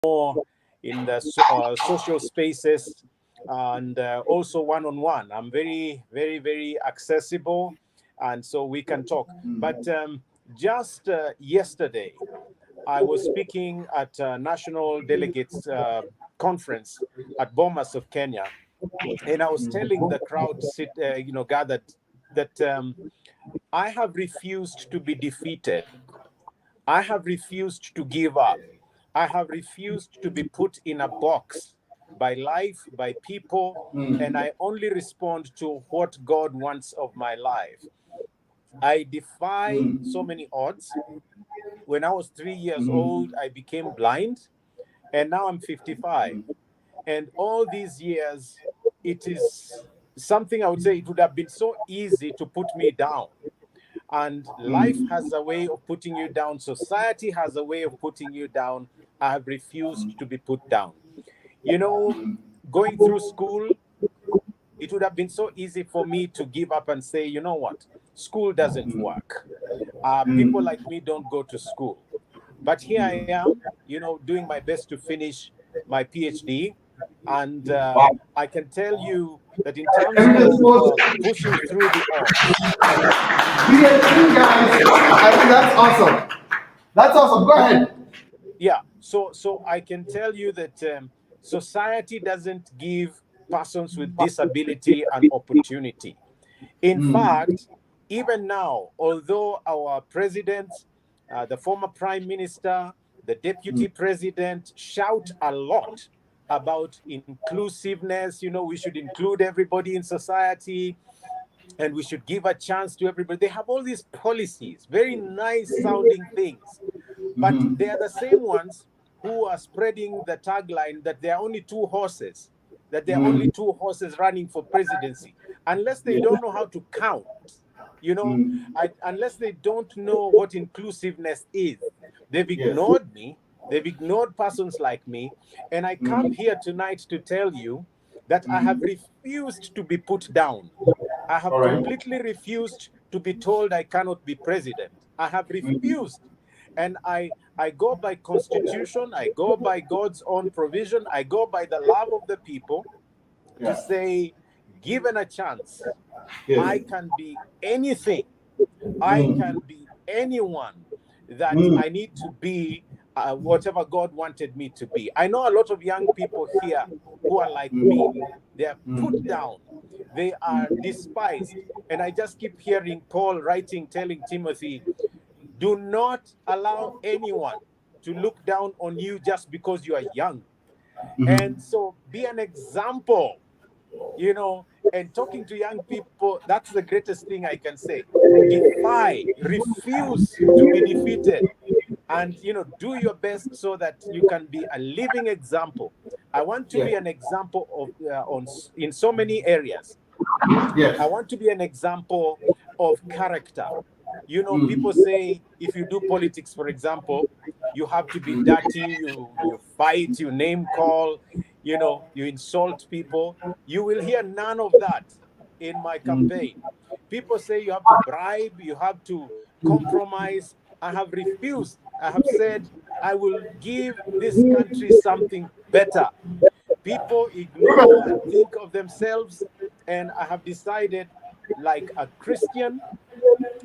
more in the social spaces, and also one-on-one. I'm very, very, very accessible, and so we can talk. But just yesterday, I was speaking at a national delegates conference at Bomas of Kenya, and I was telling the crowd gathered that I have refused to be defeated. I have refused to give up. I have refused to be put in a box by life, by people, and I only respond to what God wants of my life. I defy so many odds. When I was 3 years old, I became blind, and now I'm 55. And all these years, it is something I would say it would have been so easy to put me down. And life has a way of putting you down. Society has a way of putting you down. I have refused to be put down. You know, going through school, it would have been so easy for me to give up and say, you know what, school doesn't work. People like me don't go to school. But here I am, doing my best to finish my PhD. And I can tell you that in terms of pushing through the odds. Guys, I think that's awesome. That's awesome. Go ahead. Yeah, so I can tell you that society doesn't give persons with disability an opportunity. In fact, even now, although our president, the former prime minister, the deputy president shout a lot about inclusiveness, we should include everybody in society and we should give a chance to everybody. They have all these policies, very nice sounding things, but they are the same ones who are spreading the tagline that there are only two horses, running for presidency. Unless they don't know how to count, unless they don't know what inclusiveness is, they've ignored me. They've ignored persons like me. And I come here tonight to tell you that I have refused to be put down. I have completely refused to be told I cannot be president. I have refused. And I go by constitution, I go by God's own provision, I go by the love of the people to say, given a chance, I can be anything. I can be anyone that I need to be, whatever God wanted me to be. I know a lot of young people here who are like me. They are put down. They are despised. And I just keep hearing Paul writing, telling Timothy, do not allow anyone to look down on you just because you are young. And so be an example, and talking to young people, that's the greatest thing I can say. Defy, refuse to be defeated, and do your best so that you can be a living example. I want to be an example of in so many areas. I want to be an example of character. People say if you do politics, for example, you have to be dirty, you fight, you name call, you insult people. You will hear none of that in my campaign. People say you have to bribe, you have to compromise. I have refused. I have said I will give this country something better. People ignore and think of themselves, and I have decided, like a Christian,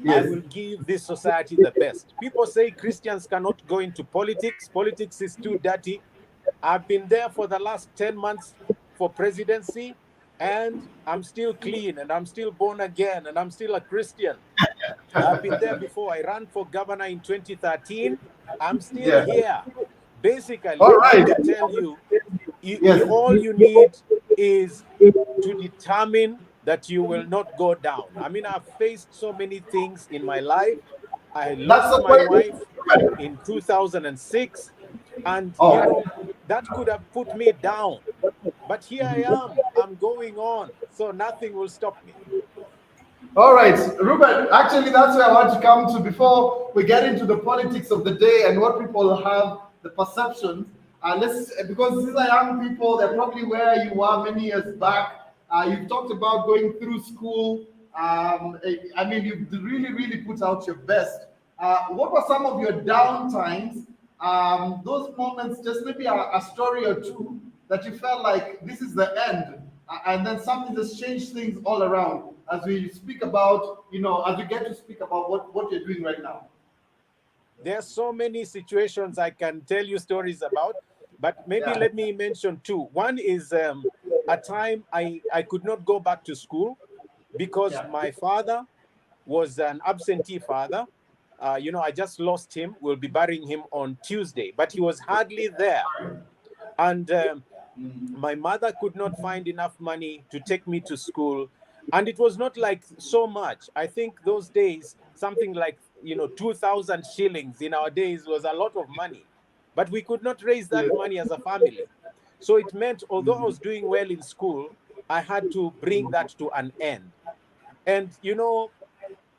I will give this society the best. People say Christians cannot go into politics. Politics is too dirty. I've been there for the last 10 months for presidency, and I'm still clean, and I'm still born again, and I'm still a Christian. I've been there before. I ran for governor in 2013. I'm still here. Basically, I can tell you, all you need is to determine that you will not go down. I mean, I've faced so many things in my life. I lost my wife in 2006, and that could have put me down. But here I am. I'm going on, so nothing will stop me. All right, Reuben, actually, that's where I want to come to before we get into the politics of the day and what people have, the perceptions. Because these are young people, they're probably where you were many years back. You've talked about going through school. I mean, you've really, really put out your best. What were some of your down times those moments, just maybe a story or two that you felt like this is the end, and then something just changed things all around as we speak about, as we get to speak about what you're doing right now. There are so many situations I can tell you stories about, but maybe Yeah. let me mention two. One is a time I could not go back to school because Yeah. my father was an absentee father. I just lost him. We'll be burying him on Tuesday, but he was hardly there. And my mother could not find enough money to take me to school. And it was not like so much. I think those days, something like, 2,000 shillings in our days was a lot of money. But we could not raise that money as a family. So it meant, although I was doing well in school, I had to bring that to an end. And,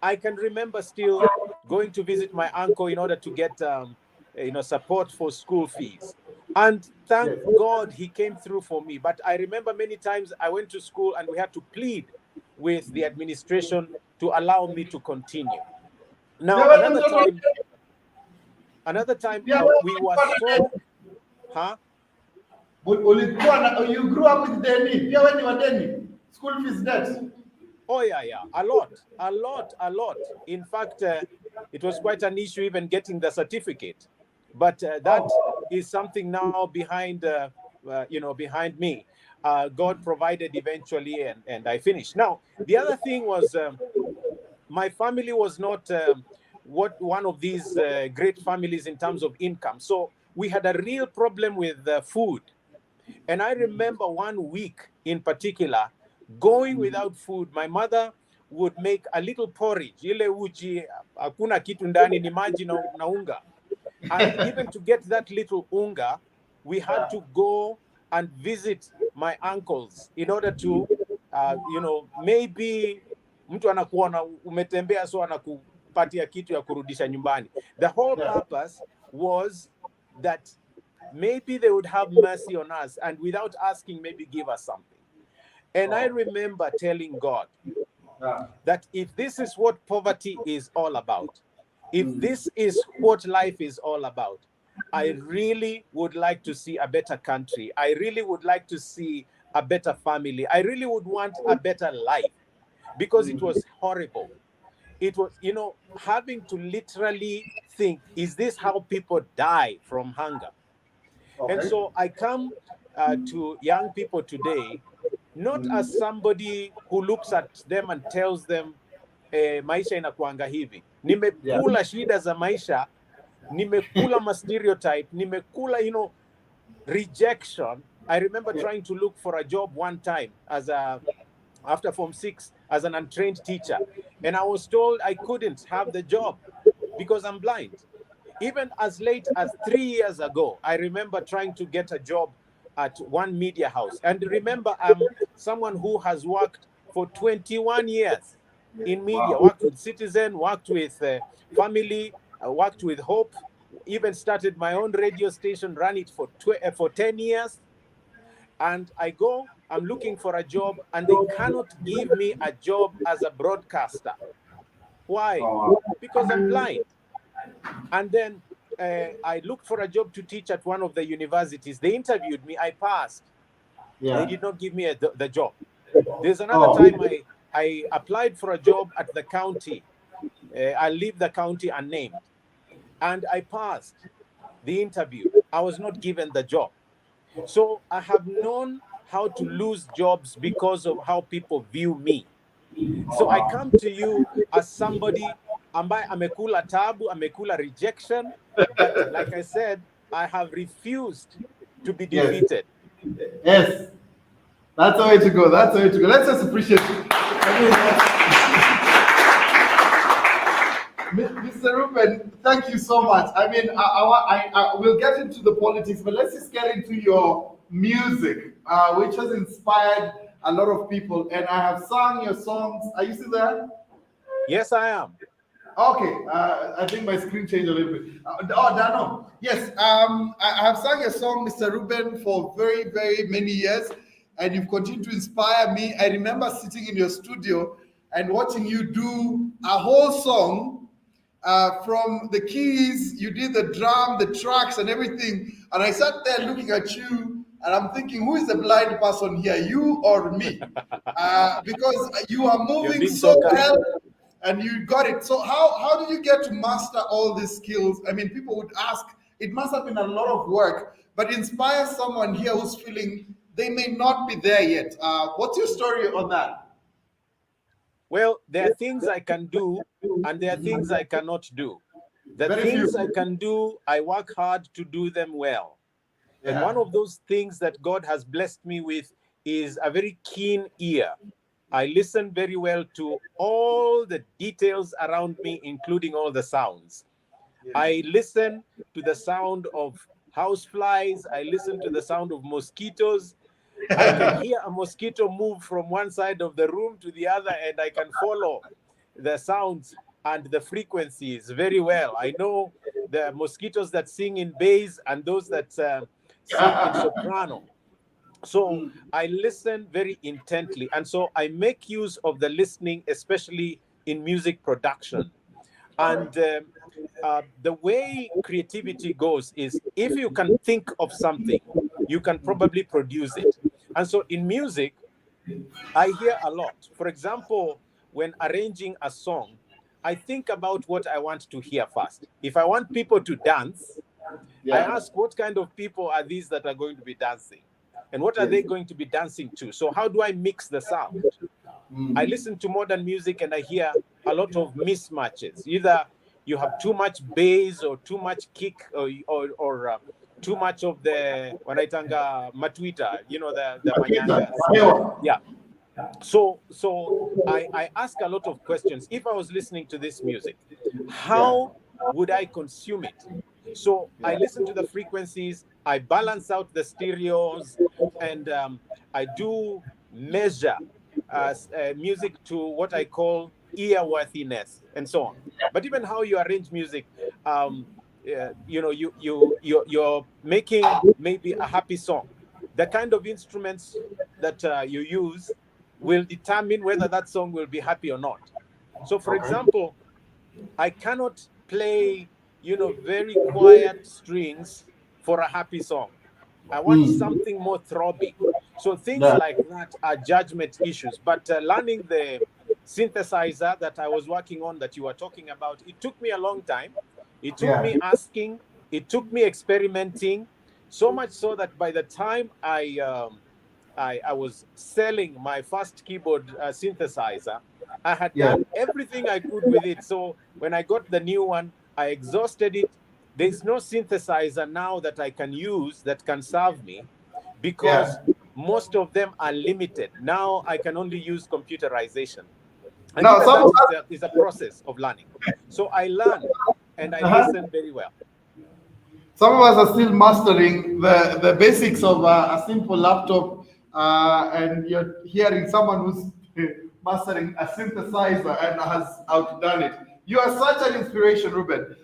I can remember still going to visit my uncle in order to get support for school fees. And thank Yes. God he came through for me. But I remember many times I went to school and we had to plead with the administration to allow me to continue. Now, Yeah, when you go to- another time yeah, we were so, huh? you grew up with Denny. Yeah, when you were Denny, school fees debt. Oh, yeah, yeah. A lot, a lot, a lot. In fact, it was quite an issue even getting the certificate. But that Oh, is something now behind me. God provided eventually, and I finished. Now, the other thing was my family was not one of these great families in terms of income. So we had a real problem with food. And I remember one week in particular going without food. My mother would make a little porridge, ile uji, hakuna kitu ndani, ni maji na unga. And even to get that little unga, we had to go and visit my uncles in order to, maybe mtu anakuona umetembea, so anakupatia kitu ya kurudisha nyumbani. The whole yeah. purpose was that maybe they would have mercy on us and without asking, maybe give us something. And I Oh, remember telling God yeah. that if this is what poverty is all about, if this is what life is all about, I really would like to see a better country. I really would like to see a better family. I really would want a better life because it was horrible. It was, having to literally think, is this how people die from hunger? And Okay. so I come to young people today, not as somebody who looks at them and tells them, maisha inakuanga hivi. Yeah. Nimekula shida za maisha, nimekula ma stereotype, nimekula, rejection. I remember trying to look for a job one time after Form 6 as an untrained teacher. And I was told I couldn't have the job because I'm blind. Even as late as 3 years ago, I remember trying to get a job at one media house. And remember, I'm someone who has worked for 21 years in media, Wow. worked with Citizen, worked with Family, worked with Hope, even started my own radio station, ran it for 10 years. And I'm looking for a job, and they cannot give me a job as a broadcaster. Why? Oh, wow. Because I'm blind. And then I looked for a job to teach at one of the universities. They interviewed me. I passed. They Yeah. did not give me the job. There's another Oh, time I applied for a job at the county. I leave the county unnamed. And I passed the interview. I was not given the job. So I have known how to lose jobs because of how people view me. oh, So I wow. come to you as somebody ambaye amekula tabu, amekula rejection, but like I said, I have refused to be Yes. defeated. Yes. That's the way to go. That's the way to go. Let's just appreciate it. I mean, Mr. Reuben, thank you so much. I mean, I will get into the politics, but let's just get into your music, which has inspired a lot of people. And I have sung your songs. Are you still there? Yes, I am. Okay, I think my screen changed a little bit. Oh, Dano. Yes, I have sung your song, Mr. Reuben, for very, very many years, and you've continued to inspire me. I remember sitting in your studio and watching you do a whole song from the keys, you did the drum, the tracks, and everything. And I sat there looking at you, and I'm thinking, who is the blind person here, you or me? Because you are You're moving being so so kind. well, and you got it. So how did you get to master all these skills? I mean, people would ask. It must have been a lot of work, but inspire someone here who's feeling they may not be there yet. What's your story on that? Well, there are things I can do, and there are things I cannot do. The Very few. things I can do, I work hard to do them well. And Yeah. one of those things that God has blessed me with is a very keen ear. I listen very well to all the details around me, including all the sounds. I listen to the sound of houseflies. I listen to the sound of mosquitoes. I can hear a mosquito move from one side of the room to the other, and I can follow the sounds and the frequencies very well. I know the mosquitoes that sing in bass and those that sing in soprano. So I listen very intently. And so I make use of the listening, especially in music production. And the way creativity goes is if you can think of something, you can probably produce it. And so in music, I hear a lot. For example, when arranging a song, I think about what I want to hear first. If I want people to dance, I Yeah. ask what kind of people are these that are going to be dancing? And what are Yes. they going to be dancing to? So, how do I mix the sound? I listen to modern music and I hear a lot of mismatches. Either you have too much bass or too much kick or too much of the wanaitanga matwita, the Twitter. manyangas. Yeah. So I ask a lot of questions. If I was listening to this music, Yeah. how would I consume it? So I Yeah. listen to the frequencies, I balance out the stereos, and I do measure music to what I call earworthiness and so on. But even how you arrange music, um, you're making maybe a happy song. The kind of instruments that you use will determine whether that song will be happy or not. So, for Okay. example, I cannot play, very quiet strings for a happy song. I want something more throbbing. So things Yeah. like that are judgment issues. But learning the synthesizer that I was working on that you were talking about, it took me a long time. It took Yeah. me asking, it took me experimenting, so much so that by the time I was selling my first keyboard synthesizer, I had Yeah. done everything I could with it. So when I got the new one, I exhausted it. There's no synthesizer now that I can use that can serve me Yeah. because most of them are limited. Now I can only use computerization. And Now, even some that of is a process of learning. So I learn and I us, listen very well. some of us are still mastering the basics of a simple laptop, and you're hearing someone who's mastering a synthesizer and has outdone it. You are such an inspiration, Ruben.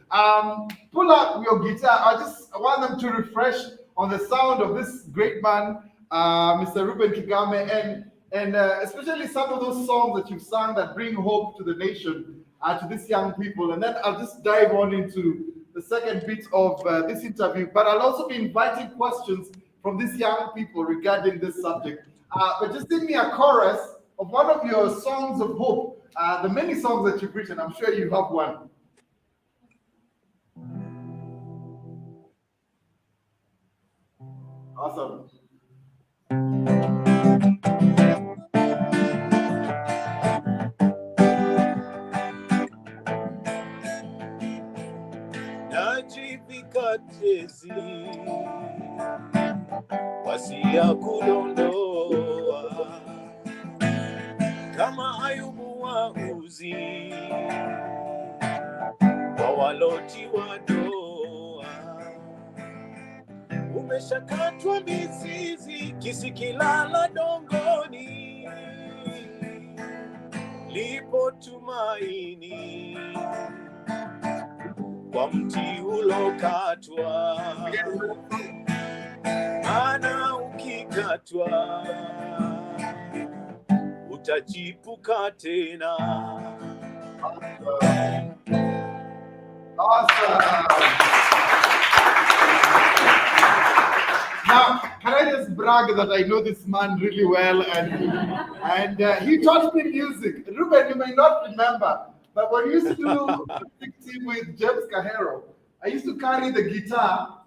Pull up your guitar. I just want them to refresh on the sound of this great man, Mr. Reuben Kigame, and especially some of those songs that you've sung that bring hope to the nation, to these young people. And then I'll just dive on into the second bit of this interview. But I'll also be inviting questions from these young people regarding this subject. But just give me a chorus of one of your songs of hope. The many songs that you've written, I'm sure you have one. Awesome. Najivika jezi wasia kudondoa kama Ayubu wa Uzi kwa waloti wa doa. Umeshakatwa mizizi kisikilala dongoni, lipo tumaini kwa mti ulokatwa, maana ukikatwa utachipuka tena. Awesome. Now, can I just brag that I know this man really well, and he taught me music. Reuben, you may not remember, but when we used to do music team with James Cajero, I used to carry the guitar,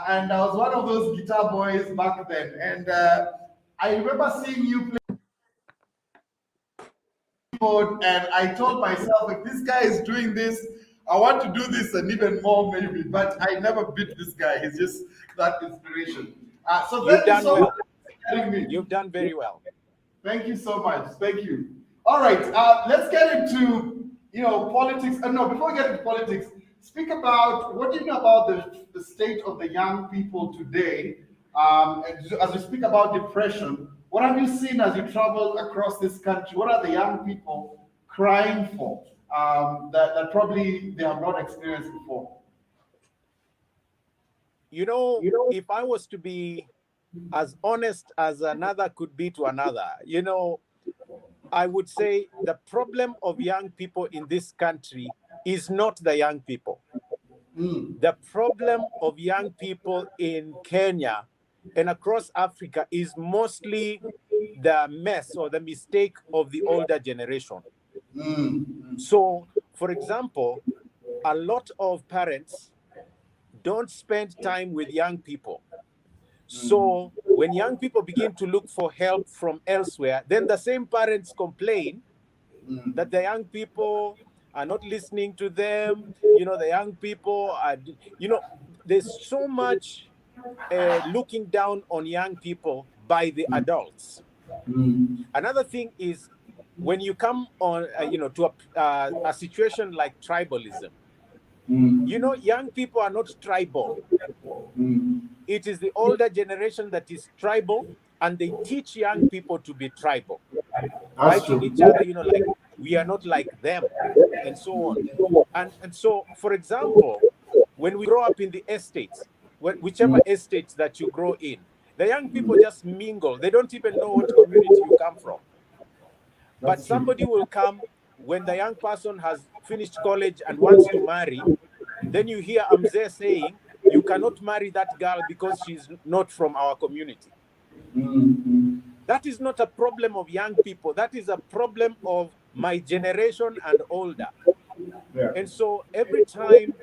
and I was one of those guitar boys back then. And I remember seeing you play keyboard, and I told myself, if this guy is doing this, I want to do this and even more maybe. But I never beat this guy. He's just that inspiration. So You've thank you done so well. much for having me. You've done very well. Thank you so much. Thank you. All right, let's get into politics. No, before we get into politics, speak about what do you know about the state of the young people today. As we speak about depression, what have you seen as you travel across this country? What are the young people crying for that probably they have not experienced before? If I was to be as honest as another could be to another, I would say the problem of young people in this country is not the young people. The problem of young people in Kenya and across Africa is mostly the mess or the mistake of the older generation. So, for example, a lot of parents don't spend time with young people. So when young people begin to look for help from elsewhere, then the same parents complain that the young people are not listening to them. The young people are, there's so much looking down on young people by the adults. Another thing is when you come on, to a situation like tribalism, young people are not tribal. It is the older generation that is tribal, and they teach young people to be tribal. Fighting each other, like we are not like them, and so on. And so, for example, when we grow up in the estates, whichever estates that you grow in, the young people just mingle. They don't even know what community you come from. But somebody will come when the young person has finished college and wants to marry. Then you hear Amzeh saying, you cannot marry that girl because she's not from our community. That is not a problem of young people. That is a problem of my generation and older. And so every time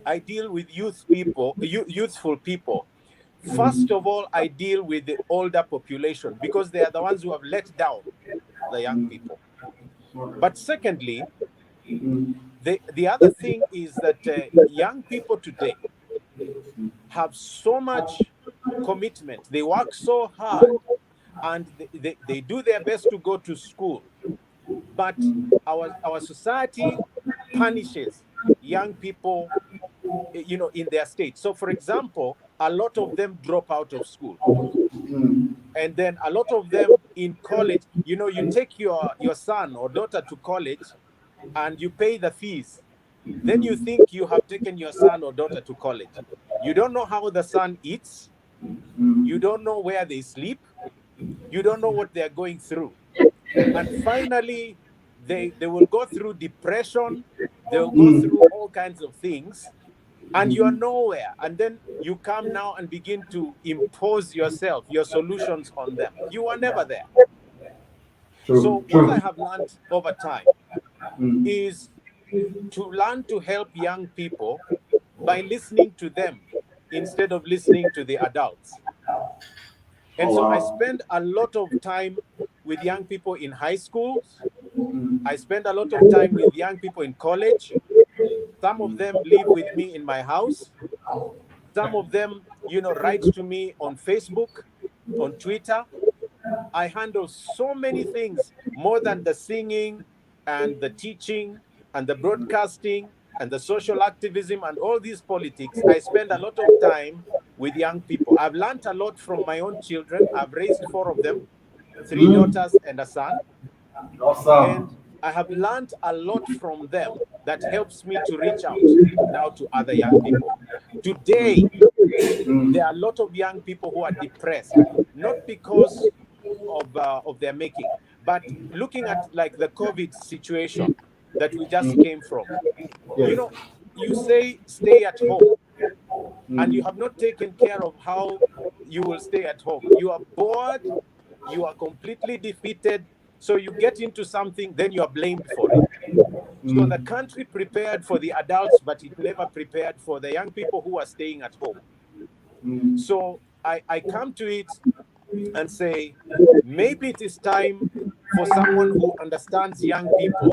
I deal with youthful people, first of all, I deal with the older population because they are the ones who have let down the young people. But secondly, the other thing is that young people today have so much commitment. They work so hard and they do their best to go to school. But our society punishes young people, in their state. So, for example, a lot of them drop out of school. And then a lot of them in college, you take your son or daughter to college and you pay the fees. Then you think you have taken your son or daughter to college. You don't know how the son eats. You don't know where they sleep. You don't know what they're going through. And finally, they will go through depression. They'll go through all kinds of things. And you are nowhere. And then you come now and begin to impose yourself, your solutions on them. You are never there. So what I have learned over time is to learn to help young people by listening to them instead of listening to the adults. And so I spend a lot of time with young people in high schools. I spend a lot of time with young people in college. Some of them live with me in my house. Some of them, write to me on Facebook, on Twitter. I handle so many things more than the singing and the teaching and the broadcasting and the social activism and all these politics. I spend a lot of time with young people. I've learned a lot from my own children. I've raised 4 of them, 3 daughters and a son. Awesome. And I have learned a lot from them that helps me to reach out now to other young people. Today, there are a lot of young people who are depressed, not because of their making, but looking at like the COVID situation that we just came from. you say stay at home, and you have not taken care of how you will stay at home. You are bored, you are completely defeated, so you get into something, then you are blamed for it. So the country prepared for the adults, but it never prepared for the young people who are staying at home. So I come to it and say, maybe it is time for someone who understands young people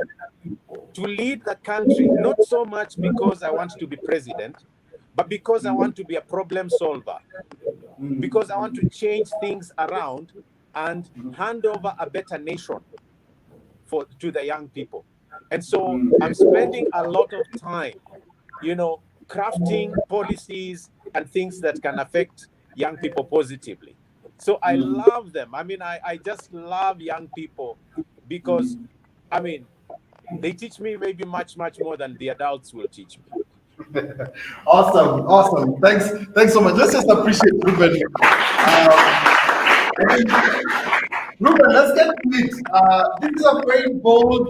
to lead the country, not so much because I want to be president, but because I want to be a problem solver, because I want to change things around and hand over a better nation to the young people. And so I'm spending a lot of time, crafting policies and things that can affect young people positively. So I love them. I mean, I just love young people because, I mean, they teach me maybe much, much more than the adults will teach me. Awesome, awesome. Thanks so much. Let's just appreciate Ruben. Ruben, let's get to it. This is a very bold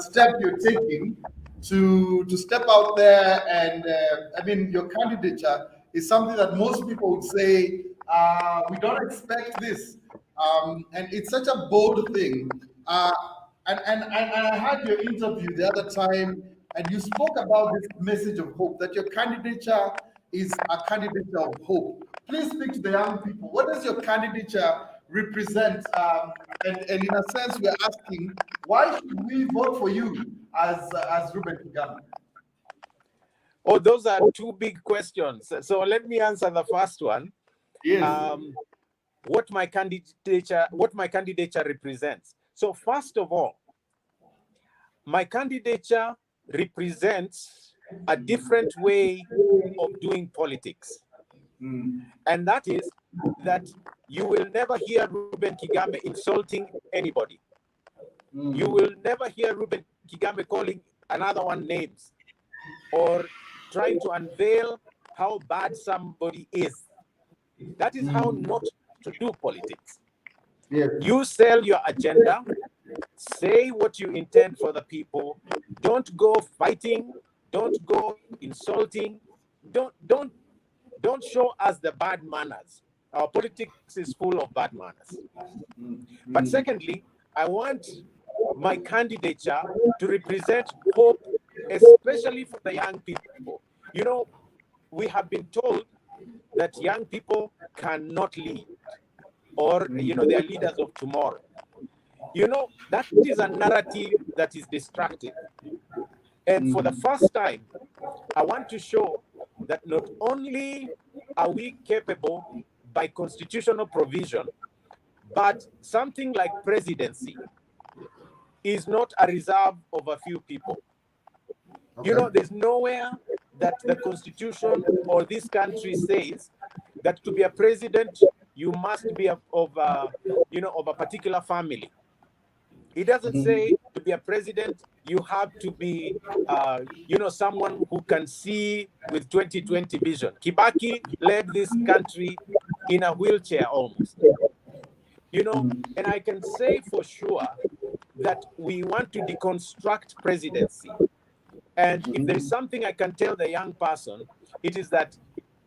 step you're taking to step out there, and I mean, your candidature is something that most people would say we don't expect this, and it's such a bold thing. And I had your interview the other time, and you spoke about this message of hope, that your candidature is a candidature of hope. Please speak to the young people. What does your candidature represent? And in a sense, we're asking, why should we vote for you as Reuben Kigame? Oh, those are two big questions. So let me answer the first one. Yes. What my candidature represents. So first of all, my candidature represents a different way of doing politics. And that is that you will never hear Reuben Kigame insulting anybody. You will never hear Reuben Kigame calling another one names or trying to unveil how bad somebody is. That is how not to do politics. Yes. You sell your agenda, say what you intend for the people. Don't go fighting, don't go insulting, don't show us the bad manners. Our politics is full of bad manners. But secondly, I want my candidature to represent hope, especially for the young people. We have been told that young people cannot lead, or they are leaders of tomorrow. That is a narrative that is destructive. And for the first time, I want to show that not only are we capable by constitutional provision, but something like presidency is not a reserve of a few people. Okay. There's nowhere that the constitution or this country says that to be a president, you must be of a particular family. It doesn't say to be a president, you have to be, someone who can see with 20/20 vision. Kibaki led this country in a wheelchair almost. And I can say for sure that we want to deconstruct presidency. And if there is something I can tell the young person, it is that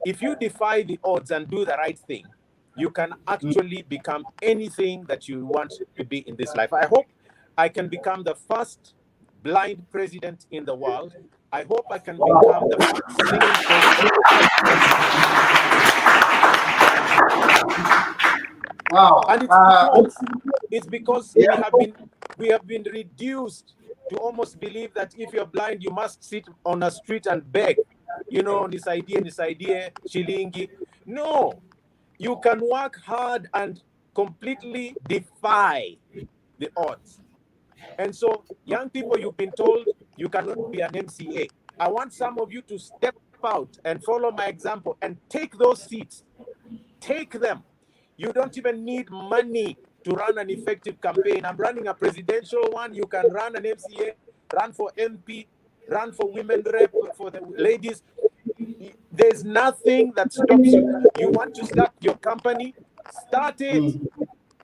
if you defy the odds and do the right thing, you can actually become anything that you want to be in this life. I hope I can become the first blind president in the world. I hope I can become the first singing president. Wow. And it's because we have been reduced to almost believe that if you're blind, you must sit on a street and beg, this idea, shilingi. No, you can work hard and completely defy the odds. And so, young people, you've been told you cannot be an MCA. I want some of you to step out and follow my example and take those seats. Take them. You don't even need money to run an effective campaign. I'm running a presidential one. You can run an MCA, run for MP, run for women rep, for the ladies. There's nothing that stops you. You want to start your company? Start it.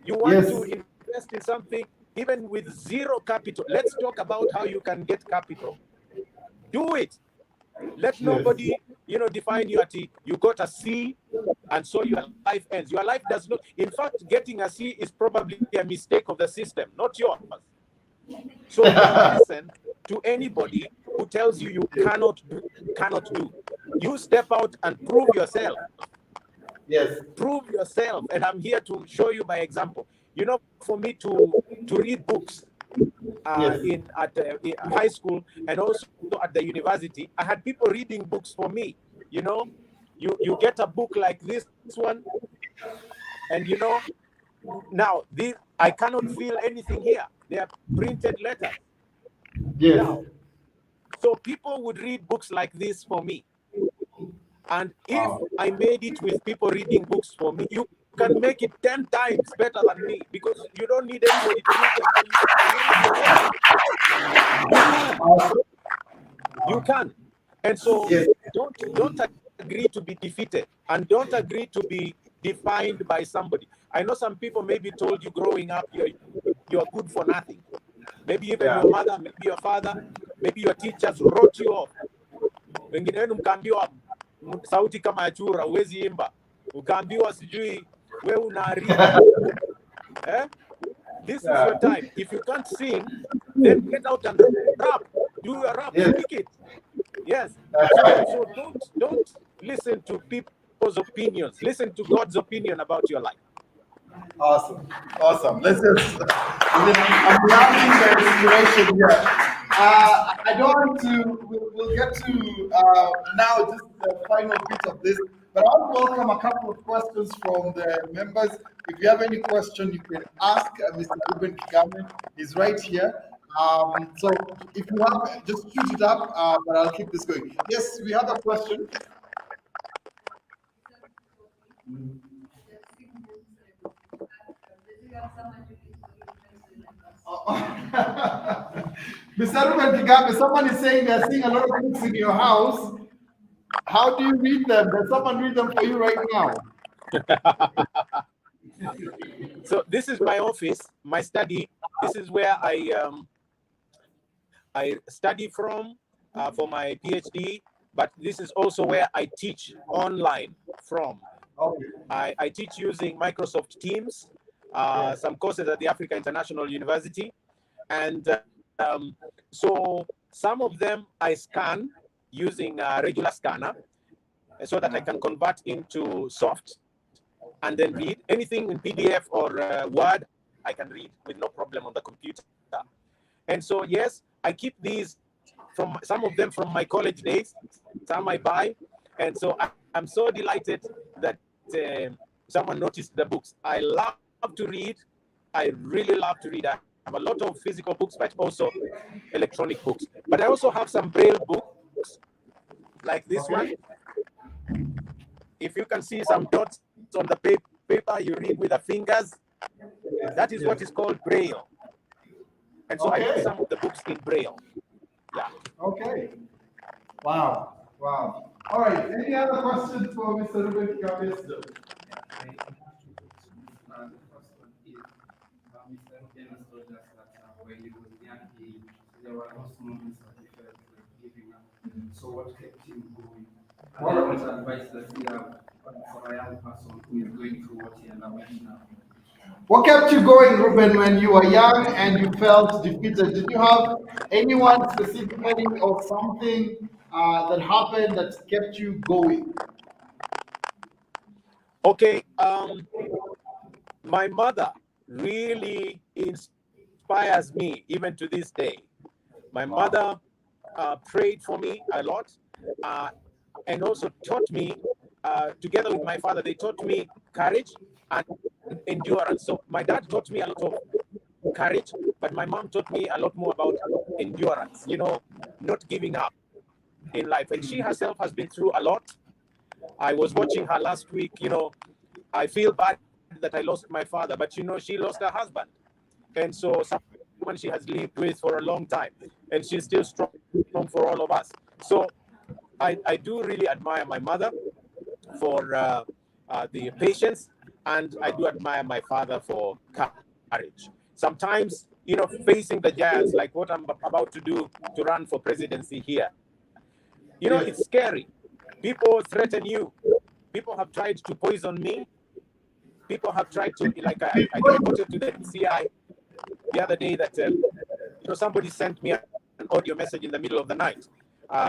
You want to invest in something, even with zero capital. Let's talk about how you can get capital. Do it. Let nobody, define you at you got a C, and so your life ends. Your life does not. In fact, getting a C is probably a mistake of the system, not yours. So don't listen to anybody who tells you you cannot do. You step out and prove yourself. Yes. Prove yourself, and I'm here to show you by example. For me to read books Yes. in high school and also at the university, I had people reading books for me. You get a book like this one, and now this I cannot feel anything here. They are printed letters. Yes. Now, so people would read books like this for me. And if I made it with people reading books for me, you can make it 10 times better than me, because you don't need anybody to read them for you. You read yourself. You can. And so Yes. don't agree to be defeated, and don't agree to be defined by somebody. I know some people maybe told you growing up you're good for nothing. Maybe even your mother, maybe your father, maybe your teachers wrote you off. Wengine wenu mkaambiwa sauti kama ya chura, huwezi imba. Ukaambiwa sijui wewe unaharibu. This is your time. If you can't sing, then get out and rap. Do your rap, speak it. Yes. So don't listen to people's opinions. Listen to God's opinion about your life. Awesome. Let's just. I'm loving the inspiration here. I don't want to. We'll get to now just the final bit of this, but I want to welcome a couple of questions from the members. If you have any question, you can ask Mr. Reuben Kigame. He's right here. So if you have, just shoot it up. But I'll keep this going. Yes, we have a question. Mr. Reuben Kigame, someone is saying they're seeing a lot of books in your house. How do you read them? Does someone read them for you right now? So this is my office, my study. This is where I study from for my PhD, but this is also where I teach online from. Okay. I teach using Microsoft Teams, some courses at the Africa International University. And so some of them I scan using a regular scanner so that I can convert into soft and then read. Anything in PDF or Word, I can read with no problem on the computer. And so, yes, I keep these from some of them from my college days, some I buy. And so I'm so delighted that someone noticed the books. I love to read. I really love to read. I have a lot of physical books, but also electronic books. But I also have some braille books like this one. If you can see some dots on the paper, you read with the fingers. That is what is called braille. And so I use some of the books in braille. Yeah. Okay. Wow. All right. Any other questions for Mr. Reuben Kigame? There were those moments that he felt like giving up. So what kept him going? What advice does he have for a young person who is going through what he underwent now? What kept you going, Reuben, when you were young and you felt defeated? Did you have anyone specifically or something that happened that kept you going? Okay. My mother really inspires me even to this day. My mother prayed for me a lot and also taught me, together with my father, they taught me courage and endurance. So my dad taught me a lot of courage, but my mom taught me a lot more about endurance, not giving up in life. And she herself has been through a lot. I was watching her last week. I feel bad that I lost my father, but she lost her husband. And so someone she has lived with for a long time, and she's still strong for all of us. So I do really admire my mother for the patience, and I do admire my father for courage. Sometimes, facing the giants, like what I'm about to do to run for presidency here, You know, it's scary. People threaten you. People have tried to poison me. People have tried to, like I reported to the CI the other day that, somebody sent me an audio message in the middle of the night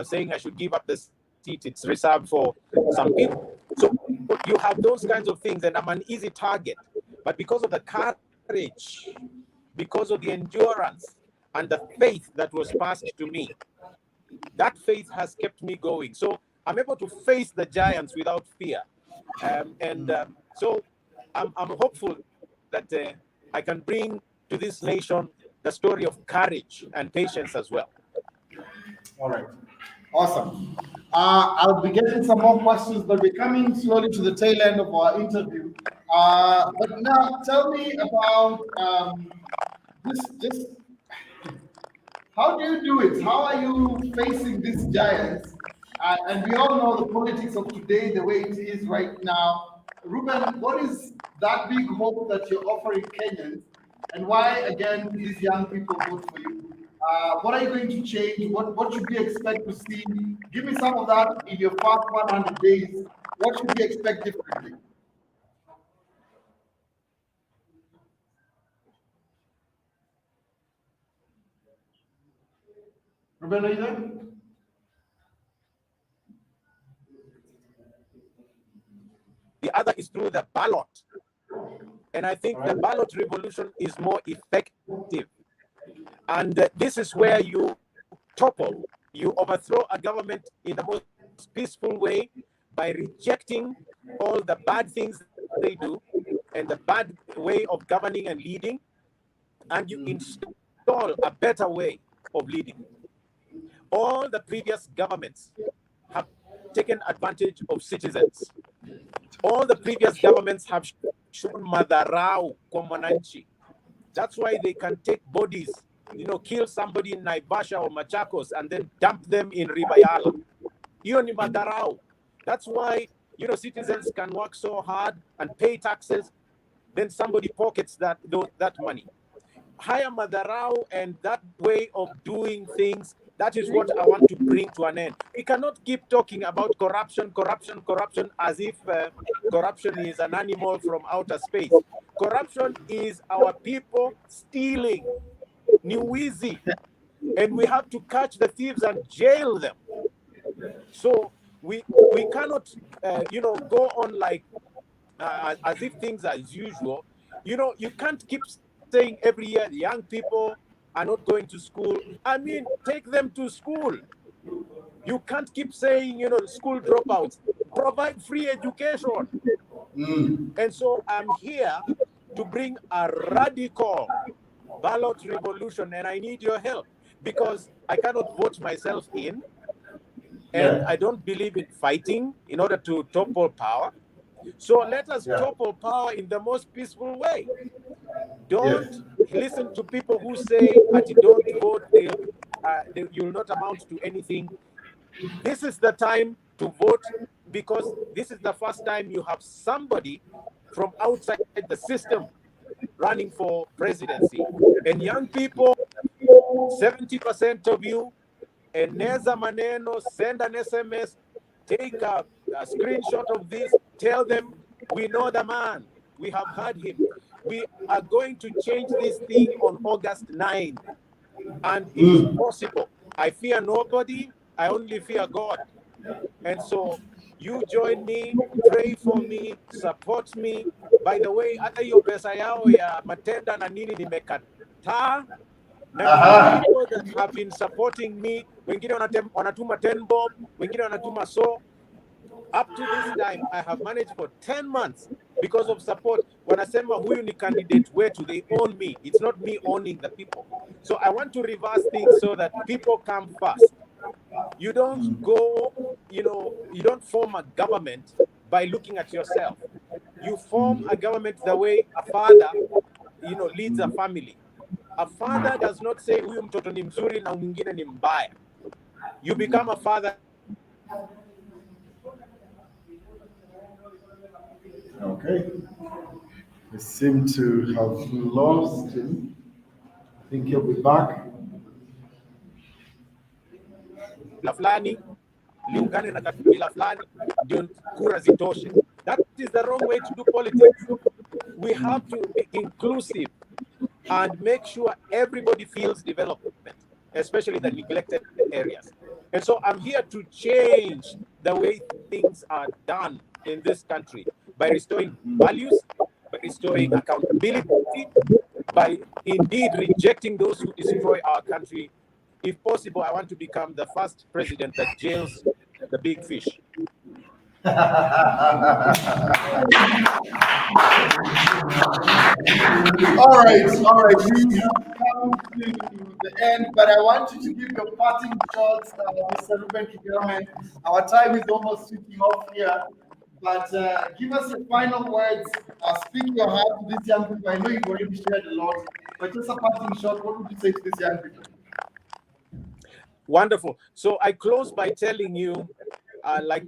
saying I should give up the seat. It's reserved for some people. So you have those kinds of things, and I'm an easy target. But because of the courage, because of the endurance and the faith that was passed to me, that faith has kept me going. So I'm able to face the giants without fear. So I'm hopeful that I can bring to this nation the story of courage and patience as well. All right. Awesome. I'll be getting some more questions, but we're coming slowly to the tail end of our interview. But now tell me about this. How do you do it? How are you facing these giants? And we all know the politics of today, the way it is right now. Reuben, what is that big hope that you're offering Kenyans, and why, again, these young people vote for you? What are you going to change? What should we expect to see? Give me some of that in your first 100 days. What should we expect differently? Reuben, are you there? The other is through the ballot. And I think the ballot revolution is more effective. And this is where you topple, you overthrow a government in the most peaceful way by rejecting all the bad things they do and the bad way of governing and leading, and you install a better way of leading. All the previous governments have taken advantage of citizens. All the previous governments have shown madharau kwa mwananchi. That's why they can take bodies, kill somebody in Naivasha or Machakos and then dump them in Ribayala. Hiyo ni madharau. That's why, citizens can work so hard and pay taxes, then somebody pockets that money. Higher madharau and that way of doing things, that is what I want to bring to an end. We cannot keep talking about corruption as if corruption is an animal from outer space. Corruption is our people stealing. Ni wizi. And we have to catch the thieves and jail them. So we cannot, go on like as if things are as usual. You can't keep saying every year the young people are not going to school. I mean, take them to school. You can't keep saying, school dropouts. Provide free education. And so I'm here to bring a radical ballot revolution, and I need your help because I cannot vote myself in, and I don't believe in fighting in order to topple power. So let us topple power in the most peaceful way. Don't listen to people who say that you don't vote, you will not amount to anything. This is the time to vote because this is the first time you have somebody from outside the system running for presidency. And young people, 70% of you, eneza maneno, send an SMS, take a screenshot of this, tell them we know the man, we have heard him. We are going to change this thing on August 9, and it is possible. I fear nobody, I only fear God. And so you join me, pray for me, support me. By the way, hata hiyo pesa yao ya matenda na nini nimekataa. Na people that have been supporting me, wengine wanatuma 10 bob, wengine wanatuma so. Up to this time, I have managed for 10 months because of support. Wanasema huyu ni candidate wetu, they own me. It's not me owning the people. So I want to reverse things so that people come first. You don't go, you don't form a government by looking at yourself. You form a government the way a father, leads a family. A father does not say huyu mtoto ni mzuri na mwingine ni mbaya. You become a father. Okay. I seem to have lost him. I think he'll be back. Fulani, liungane na kabila fulani ndio kura zitoshe. That is the wrong way to do politics. We have to be inclusive and make sure everybody feels development, especially the neglected areas. And so I'm here to change the way things are done in this country by restoring values, by restoring accountability, by indeed rejecting those who destroy our country. If possible, I want to become the first president that jails the big fish. All right, all right. We have come to the end, but I want you to give your parting shots, Mr. Reuben Kigame. Our time is almost switching off here, but give us your final words. Speak your heart to these young people. I know you've already shared a lot, but just a parting shot. What would you say to these young people? Wonderful. So I close by telling you, like.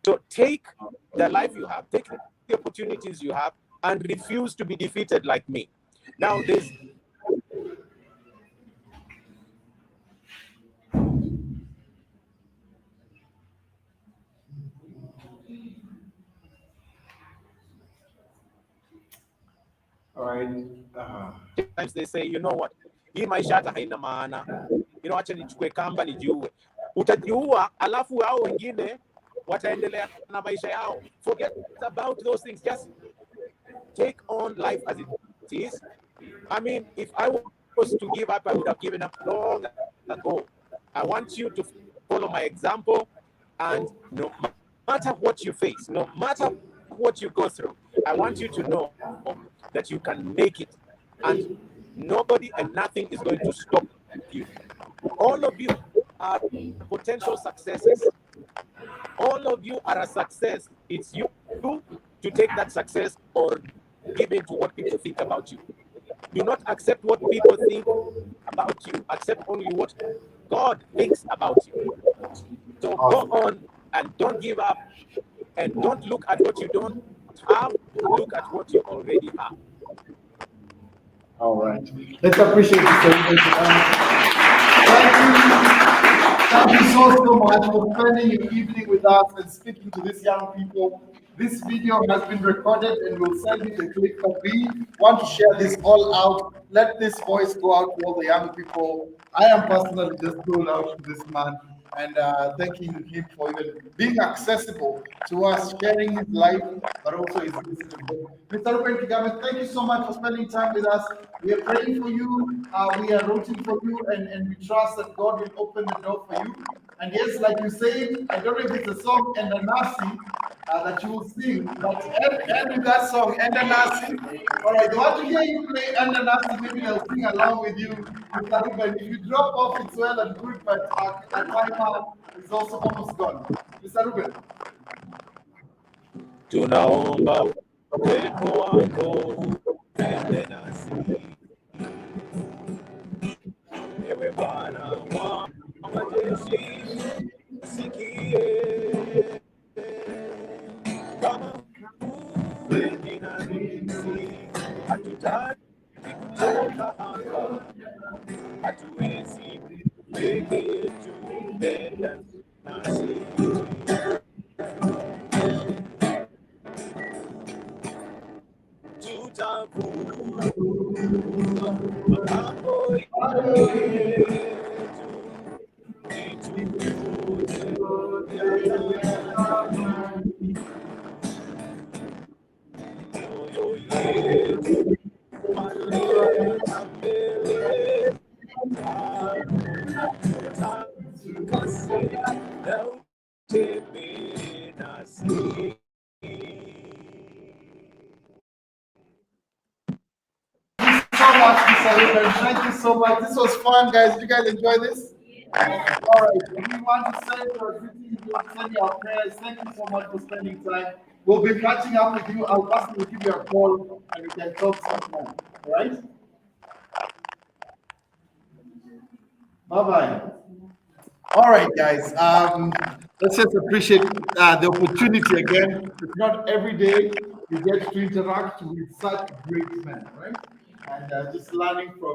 So take the life you have, take the opportunities you have, and refuse to be defeated like me. Now, there's All right. times they say, you know what, hii maisha hata haina maana, acha nichukue kamba nijiue. Utajiua, alafu hao wengine wataendelea na maisha yao. Forget about those things. Just take on life as it is. I mean, if I was to give up, I would have given up long ago. I want you to follow my example, and no matter what you face, no matter what you go through, I want you to know that you can make it, and nobody and nothing is going to stop you. All of you are potential successes. All of you are a success. It's you to take that success or give in to what people think about you. Do not accept what people think about you. Accept only what God thinks about you. So go on and don't give up, and don't look at what you don't have. Look at what you already have. All right. Let's appreciate this. Thank you so much for spending your evening with us and speaking to these young people. This video has been recorded and we'll send you the clip. But we want to share this all out. Let this voice go out to all the young people. I am personally just blown out to this man and thanking him for even being accessible to us, sharing his life, but also his wisdom. Mr. Reuben Kigame, thank you so much for spending time with us. We are praying for you. We are rooting for you, and we trust that God will open the door for you. And yes, like you said, I don't know if it's a song and a Nasi that you will sing, but end with that song, and a Nasi. All right, they want to hear you play and a Nasi. Maybe they'll sing along with you, Mr. Reuben. If you drop off, it's well and good, but our timer is also almost gone. Mr. Reuben. Tunaomba uwepo wako utende nasi, ewe Bwana wa majeshi, sikie kama hupendi na sisi, hatutaki kutoka hapa, hatuwezi peke yetu, tenda nasi. Thank you so much. This was fun, guys. Did you guys enjoy this? All right. We want to send your greetings, send your prayers. Thank you so much for spending time. We'll be catching up with you. I'll personally give you a call and we can talk sometime. All right? Bye bye. All right, guys. let's just appreciate the opportunity again. It's not every day we get to interact with such great men, right? And just learning from